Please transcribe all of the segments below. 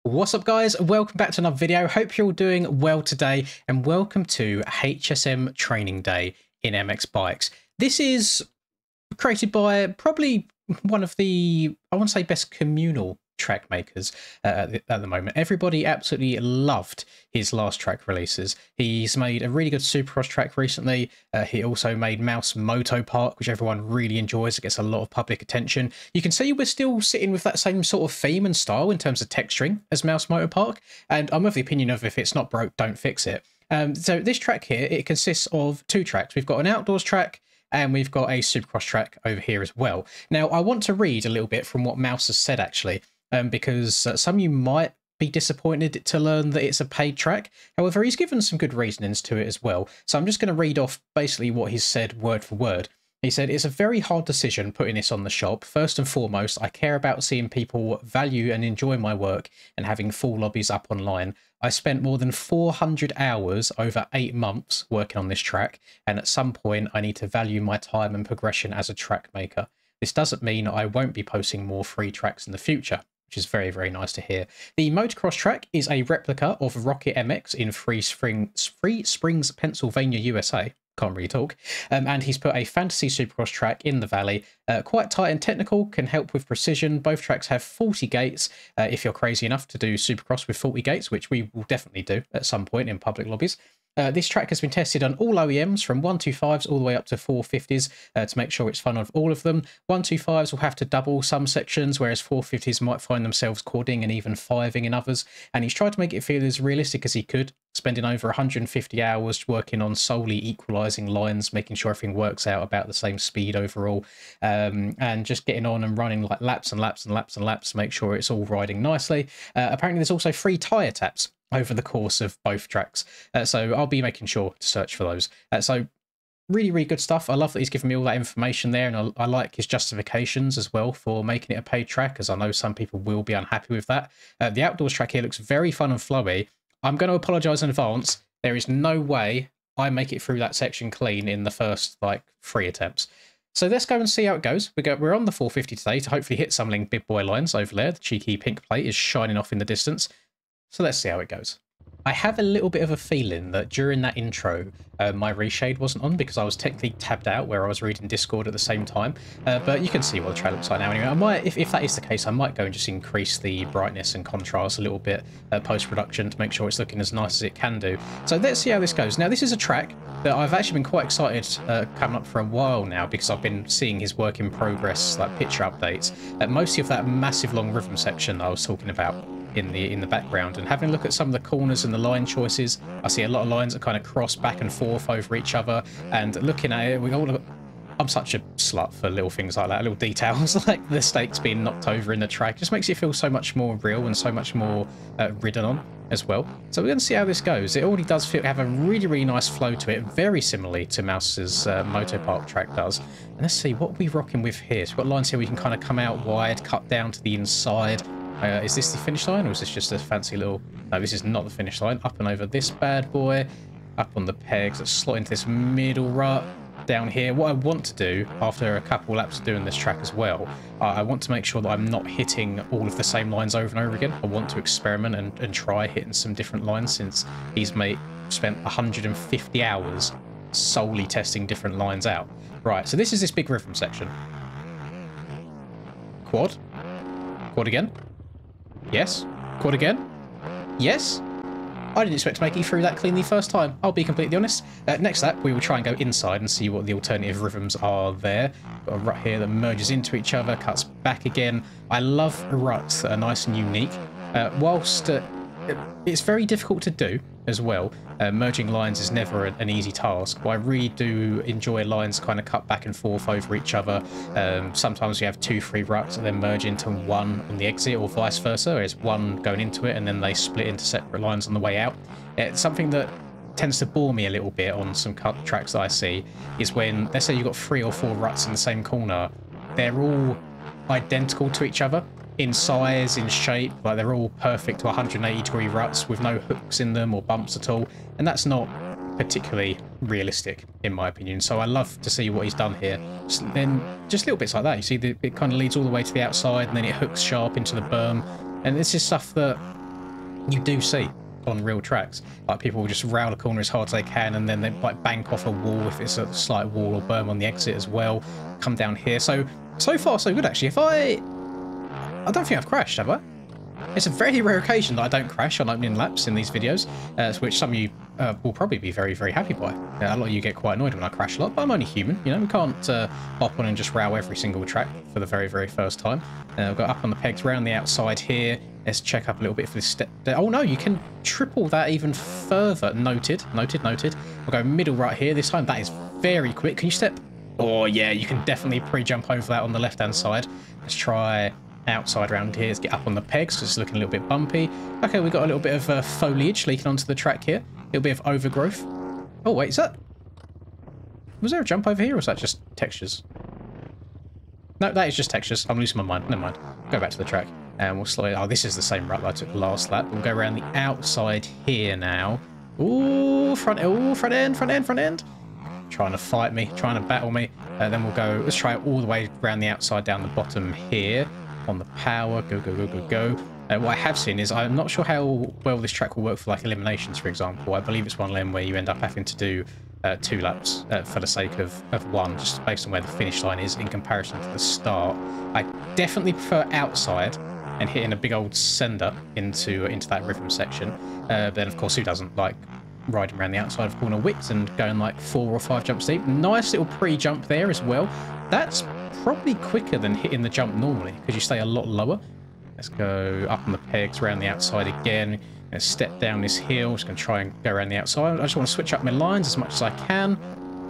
What's up, guys? Welcome back to another video. Hope you're all doing well today, and welcome to HSM Training Day in MX Bikes. This is created by probably one of the, I want to say, best communal track makers at the moment. Everybody absolutely loved his last track releases. He's made a really good Supercross track recently. He also made Mouse Moto Park, which everyone really enjoys. It gets a lot of public attention. You can see we're still sitting with that same sort of theme and style in terms of texturing as Mouse Moto Park, and I'm of the opinion of if it's not broke, don't fix it. So this track here, it consists of two tracks. We've got an outdoors track and we've got a Supercross track over here as well. Now, I want to read a little bit from what Mouse has said, actually, because some of you might be disappointed to learn that it's a paid track. However, he's given some good reasonings to it as well. So I'm just going to read off basically what he's said word for word. He said, "It's a very hard decision putting this on the shop. First and foremost, I care about seeing people value and enjoy my work and having full lobbies up online. I spent more than 400 hours over 8 months working on this track, and at some point I need to value my time and progression as a track maker. This doesn't mean I won't be posting more free tracks in the future," which is very, very nice to hear. The motocross track is a replica of Rocket MX in Free Springs, Pennsylvania, USA. Can't really talk. And he's put a fantasy Supercross track in the valley. Quite tight and technical, can help with precision. Both tracks have 40 gates if you're crazy enough to do Supercross with 40 gates, which we will definitely do at some point in public lobbies. This track has been tested on all OEMs from 125s all the way up to 450s to make sure it's fun on all of them. 125s will have to double some sections, whereas 450s might find themselves quadding and even fiving in others. And he's tried to make it feel as realistic as he could, spending over 150 hours working on solely equalising lines, making sure everything works out about the same speed overall, and just getting on and running like laps and laps and laps and laps to make sure it's all riding nicely. Apparently there's also free tyre taps over the course of both tracks, so I'll be making sure to search for those. So really, really good stuff. I love that he's given me all that information there, and I like his justifications as well for making it a paid track, as I know some people will be unhappy with that. The outdoors track here looks very fun and flowy. I'm going to apologise in advance. There is no way I make it through that section clean in the first, like, 3 attempts. So let's go and see how it goes. We're on the 450 today to hopefully hit some big boy lines over there. The cheeky pink plate is shining off in the distance. So let's see how it goes. I have a little bit of a feeling that during that intro, my reshade wasn't on because I was technically tabbed out where I was reading Discord at the same time. But you can see what the trail looks like now anyway. I might, if that is the case, I might go and just increase the brightness and contrast a little bit post-production to make sure it's looking as nice as it can do. So let's see how this goes. Now, this is a track that I've actually been quite excited coming up for a while now because I've been seeing his work in progress, like picture updates. Mostly of that massive long rhythm section I was talking about in the background, and having a look at some of the corners and the line choices, I see a lot of lines that kind of cross back and forth over each other, and looking at it, I'm such a slut for little things like that, little details like the stakes being knocked over in the track. Just makes it feel so much more real and so much more ridden on as well. So we're going to see how this goes. It already does have a really, really nice flow to it, very similarly to Mouse's Moto Park track does. And let's see what we're rocking with here. So we've got lines here we can kind of come out wide, cut down to the inside. Is this the finish line, or is this just a fancy little... No, this is not the finish line. Up and over this bad boy. Up on the pegs. Let's slot into this middle rut. Down here. What I want to do, after a couple laps of doing this track as well, I want to make sure that I'm not hitting all of the same lines over and over again. I want to experiment and try hitting some different lines, since he's spent 150 hours solely testing different lines out. Right, so this is this big rhythm section. Quad. Quad again. Yes. Quad again. Yes. I didn't expect to make it through that cleanly first time, I'll be completely honest. Next lap, we will try and go inside and see what the alternative rhythms are there. Got a rut here that merges into each other, cuts back again. I love ruts that are nice and unique. Whilst it's very difficult to do as well, merging lines is never an easy task, but I really do enjoy lines kind of cut back and forth over each other. Sometimes you have 2-3 ruts and then merge into one on the exit, or vice versa. There's one going into it and then they split into separate lines on the way out. It's something that tends to bore me a little bit on some cut tracks that I see, is when, let's say you've got 3 or 4 ruts in the same corner, they're all identical to each other in size, in shape, like they're all perfect to 180-degree ruts with no hooks in them or bumps at all, and that's not particularly realistic in my opinion. So I love to see what he's done here. Then just little bits like that, you see it kind of leads all the way to the outside and then it hooks sharp into the berm, and this is stuff that you do see on real tracks. Like people will just rail a corner as hard as they can, and then they like bank off a wall if it's a slight wall, or berm on the exit as well. Come down here. So far so good actually. I don't think I've crashed, have I? It's a very rare occasion that I don't crash on opening laps in these videos, which some of you will probably be very, very happy by. A lot of you get quite annoyed when I crash a lot, but I'm only human. You know, we can't hop on and just rail every single track for the very, very first time. We've got up on the pegs, round the outside here. Let's check up a little bit for this step. Oh no, you can triple that even further. Noted, noted, noted. We'll go middle right here this time. That is very quick. Can you step? Oh yeah, you can definitely pre-jump over that on the left-hand side. Let's try outside round here. Let's get up on the pegs because it's looking a little bit bumpy. Okay, we've got a little bit of foliage leaking onto the track here. A little bit of overgrowth. Oh wait, is that... Was there a jump over here, or was that just textures? No, that is just textures. I'm losing my mind. Never mind. Go back to the track. And we'll slowly... Oh, this is the same route that I took last lap. We'll go around the outside here now. Ooh, front end, front end. Trying to fight me, trying to battle me. Then we'll go... Let's try it all the way around the outside down the bottom here. On the power, go. What I have seen is, I'm not sure how well this track will work for like eliminations, for example. I believe it's one of them where you end up having to do 2 laps for the sake of one, just based on where the finish line is in comparison to the start. I definitely prefer outside and hitting a big old sender into that rhythm section. Then of course, who doesn't like riding around the outside of corner widths and going like 4 or 5 jumps deep? Nice little pre-jump there as well. That's probably quicker than hitting the jump normally because you stay a lot lower. Let's go up on the pegs, around the outside again. Let's step down this hill. Just going to try and go around the outside. I just want to switch up my lines as much as I can.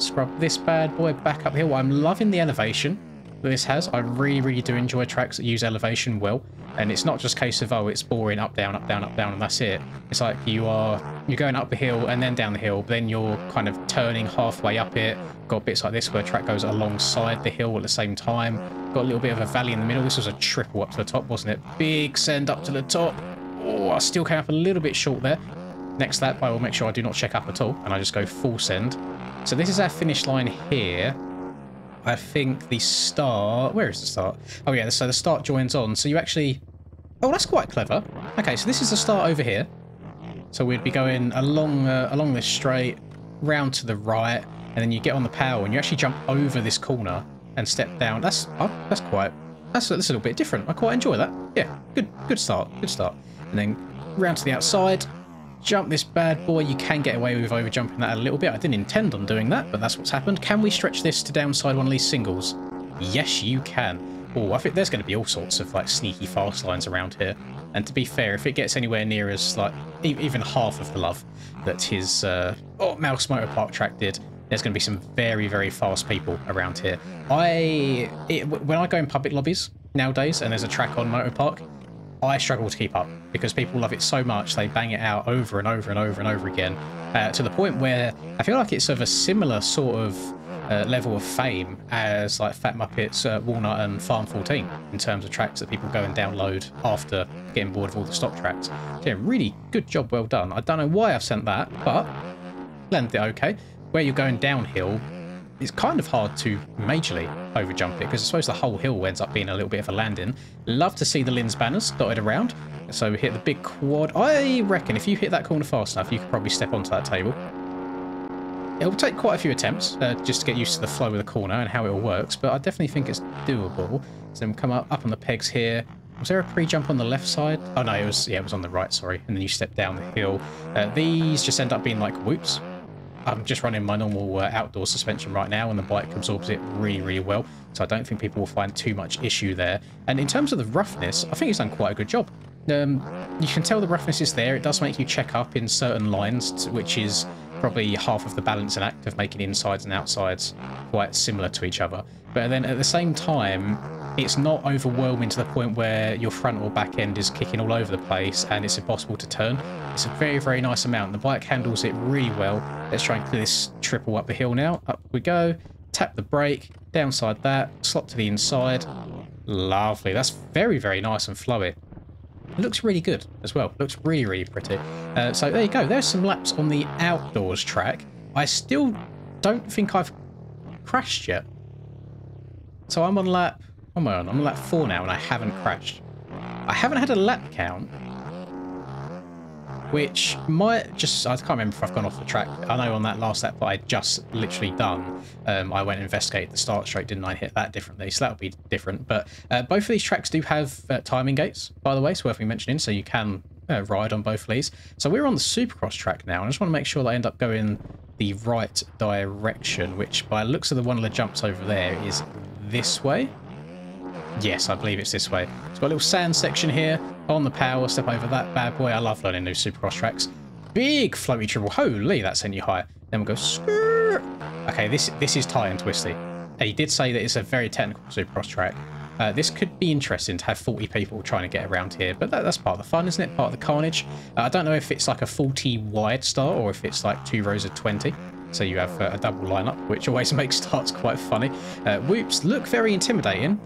Scrub this bad boy back up the hill. I'm loving the elevation that this has. I really, really do enjoy tracks that use elevation well. And it's not just a case of, oh, it's boring, up, down, and that's it. It's like you're going up the hill and then down the hill, but then you're kind of turning halfway up it. Got bits like this where track goes alongside the hill at the same time. Got a little bit of a valley in the middle. This was a triple up to the top, wasn't it? Big send up to the top. Oh, I still came up a little bit short there. Next lap, I will make sure I do not check up at all, and I just go full send. So this is our finish line here. I think the start... Where is the start? Oh, yeah, so the start joins on. So you actually... Oh, that's quite clever. Okay, so this is the start over here. So we'd be going along this straight, round to the right, and then you get on the power, and you actually jump over this corner and step down. That's a little bit different. I quite enjoy that. Yeah, good start. And then round to the outside, jump this bad boy. You can get away with over jumping that a little bit. I didn't intend on doing that, but that's what's happened. Can we stretch this to downside one of these singles? Yes, you can. Oh, I think there's going to be all sorts of like sneaky fast lines around here. And to be fair, if it gets anywhere near as like even half of the love that his Mouse Motor Park track did, there's going to be some very, very fast people around here. When I go in public lobbies nowadays and there's a track on Motor Park, I struggle to keep up because people love it so much they bang it out over and over and over and over again to the point where I feel like it's of a similar sort of level of fame as like Fat Muppets, Walnut and Farm 14 in terms of tracks that people go and download after getting bored of all the stock tracks. So yeah, really good job, well done. I don't know why I've sent that, but landed it okay. Where you're going downhill, it's kind of hard to majorly overjump it because I suppose the whole hill ends up being a little bit of a landing. Love to see the Linz banners dotted around. So we hit the big quad. I reckon if you hit that corner fast enough, you could probably step onto that table. It'll take quite a few attempts just to get used to the flow of the corner and how it all works, but I definitely think it's doable. So then we come up on the pegs here. Was there a pre-jump on the left side? Oh no, it was on the right, sorry. And then you step down the hill. These just end up being like whoops. I'm just running my normal outdoor suspension right now, and the bike absorbs it really, really well. So I don't think people will find too much issue there. And in terms of the roughness, I think it's done quite a good job. You can tell the roughness is there. It does make you check up in certain lines, which is probably half of the balancing act of making insides and outsides quite similar to each other. But then at the same time, it's not overwhelming to the point where your front or back end is kicking all over the place and it's impossible to turn. It's a very, very nice amount. The bike handles it really well. Let's try and clear this triple up the hill now. Up we go. Tap the brake. Downside that. Slot to the inside. Lovely. That's very, very nice and flowy. It looks really good as well. Looks really, really pretty. So there you go. There's some laps on the outdoors track. I still don't think I've crashed yet. So I'm on lap... I'm on lap 4 now and I haven't crashed. I haven't had a lap count. which might just, I can't remember if I've gone off the track. I know on that last lap that I just literally done, I went and investigated the start straight, didn't I? Hit that differently, so that'll be different. But both of these tracks do have timing gates, by the way, it's worth me mentioning, so you can ride on both of these. So we're on the Supercross track now, and I just want to make sure that I end up going the right direction, which by the looks of one of the jumps over there is this way. Yes, I believe it's this way. It's got a little sand section here on the power. Step over that bad boy. I love learning new Supercross tracks. Big floaty triple. Holy, that sent you high. Then we'll go skirt. Okay, this is tight and twisty. He did say that it's a very technical Supercross track. This could be interesting to have 40 people trying to get around here, but that's part of the fun, isn't it? Part of the carnage. I don't know if it's like a 40 wide start or if it's like 2 rows of 20. So you have a double lineup, which always makes starts quite funny. Whoops look very intimidating.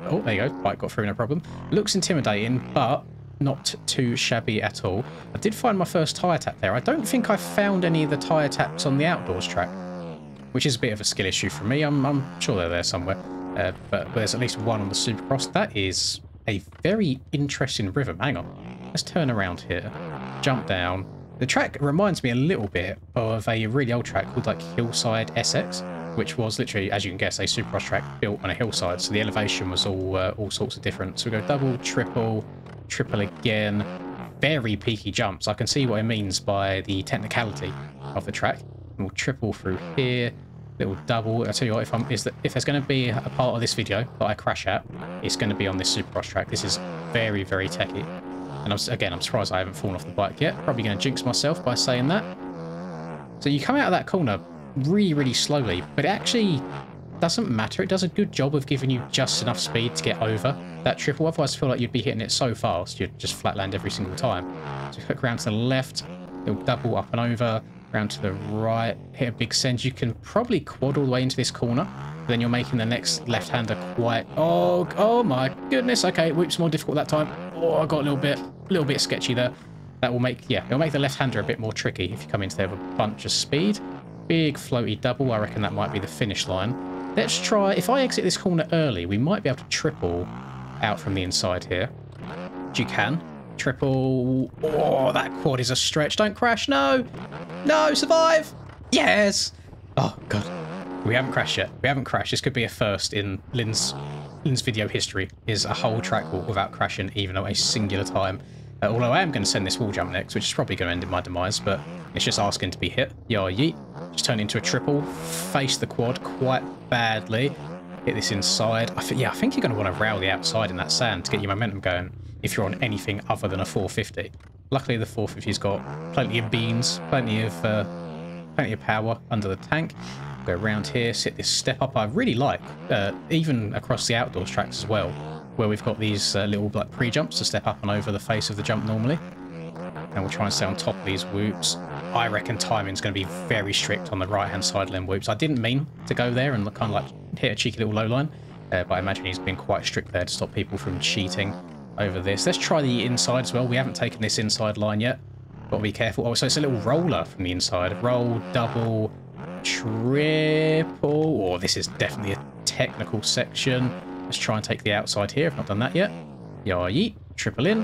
Oh, there you go. Bike got through, no problem. Looks intimidating, but not too shabby at all. I did find my first tyre tap there. I don't think I found any of the tyre taps on the outdoors track, which is a bit of a skill issue for me. I'm sure they're there somewhere. But there's at least one on the Supercross. That is a very interesting rhythm. Hang on. Let's turn around here. Jump down. The track reminds me a little bit of a really old track called like Hillside SX, which was literally, as you can guess, a Supercross track built on a hillside. So the elevation was all sorts of different. So we go double, triple again. Very peaky jumps. I can see what it means by the technicality of the track. And we'll triple through here. Little double. I tell you what, if there's going to be a part of this video that I crash at, it's going to be on this Supercross track. This is very, very techy. And I'm surprised I haven't fallen off the bike yet. Probably going to jinx myself by saying that. So you come out of that corner really, really slowly, but it actually doesn't matter. It does a good job of giving you just enough speed to get over that triple. Otherwise, I feel like you'd be hitting it so fast, you'd just flatland every single time. So hook around to the left, little double up and over, round to the right, hit a big send. You can probably quad all the way into this corner. Then you're making the next left-hander quite... Oh my goodness. Okay, whoops, more difficult that time. Oh, I got a little bit sketchy there. That will make, yeah, it'll make the left-hander a bit more tricky if you come into there with a bunch of speed. Big floaty double. I reckon that might be the finish line. Let's try... If I exit this corner early, we might be able to triple out from the inside here. Which you can. Triple... Oh, that quad is a stretch. Don't crash. No. No, survive. Yes. Oh, God. We haven't crashed yet. We haven't crashed. This could be a first in Lynn's video history, is a whole track walk without crashing even at a singular time. Although I am going to send this wall jump next, which is probably going to end in my demise, but it's just asking to be hit. Yeah, yeet. Just turn it into a triple. Face the quad quite badly. Hit this inside. I think you're going to want to rail the outside in that sand to get your momentum going if you're on anything other than a 450. Luckily, the 450's got plenty of beams, plenty of power under the tank. Go around here, sit this step up. I really like, even across the outdoors tracks as well, where we've got these little like pre-jumps to step up and over the face of the jump normally. And we'll try and stay on top of these whoops. I reckon timing's going to be very strict on the right-hand side lane whoops. I didn't mean to go there and kind of like hit a cheeky little low line, but I imagine he's been quite strict there to stop people from cheating over this. Let's try the inside as well. We haven't taken this inside line yet. Got to be careful. Oh, so it's a little roller from the inside. Roll, double, triple. Oh, this is definitely a technical section. Let's try and take the outside here. I've not done that yet. Yeah, yeet. Triple in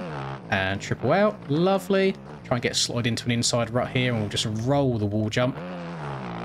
and triple out. Lovely. Try and get slotted into an inside rut here, and we'll just roll the wall jump.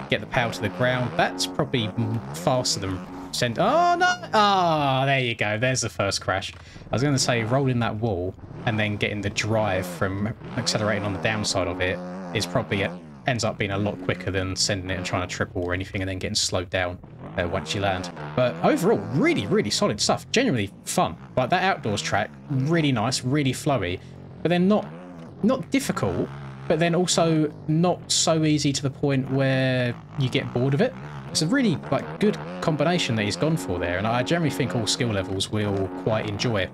Get the power to the ground. That's probably faster than send. Oh, no. Ah, there you go. There's the first crash. I was going to say rolling that wall and then getting the drive from accelerating on the downside of it is probably ends up being a lot quicker than sending it and trying to triple or anything and then getting slowed down once you land. But overall, really, really solid stuff. Genuinely fun. Like that outdoors track, really nice, really flowy, but then not difficult, but then also not so easy to the point where you get bored of it. It's a really like good combination that he's gone for there, and I generally think all skill levels will quite enjoy it.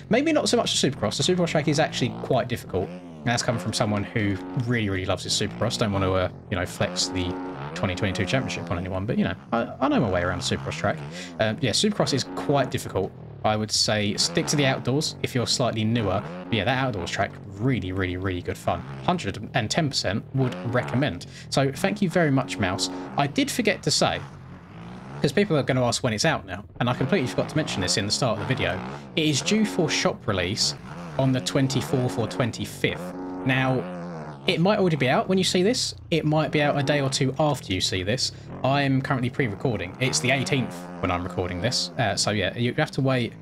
Maybe not so much the Supercross. The Supercross track is actually quite difficult. And that's coming from someone who really, really loves his Supercross. Don't want to, flex the 2022 championship on anyone, but, I know my way around the Supercross track. Yeah, Supercross is quite difficult. I would say stick to the outdoors if you're slightly newer. But yeah, that outdoors track, really, really, really good fun. 110% would recommend. So thank you very much, Mouse. I did forget to say, because people are going to ask when it's out now, and I completely forgot to mention this in the start of the video, it is due for shop release on the 24th or 25th. Now, it might already be out when you see this. It might be out a day or two after you see this. I'm currently pre-recording. It's the 18th when I'm recording this. So yeah, you have to wait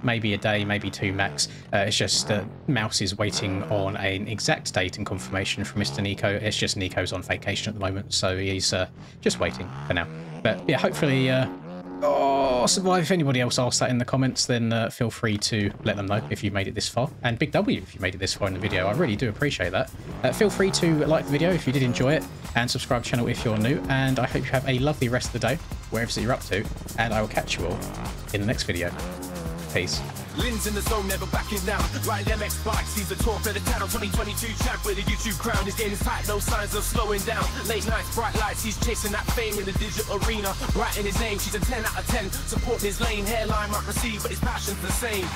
maybe a day, maybe two max. It's just Mouse is waiting on an exact date and confirmation from Mr. Nico. It's just Nico's on vacation at the moment, so he's just waiting for now. But yeah, hopefully survive. If anybody else asks that in the comments, then feel free to let them know if you made it this far. And big W if you made it this far in the video. I really do appreciate that. Feel free to like the video if you did enjoy it, and subscribe to the channel if you're new. And I hope you have a lovely rest of the day, wherever you're up to. And I will catch you all in the next video. Peace. Lynn's in the zone, never backing down. Riding MX bikes, he's the talk of the town. 2022 champ with a YouTube crown. His game is tight, no signs of slowing down. Late nights, bright lights, he's chasing that fame in the digital arena. Writing his name, she's a 10 out of 10. Supporting his lane, hairline might receive, but his passion's the same.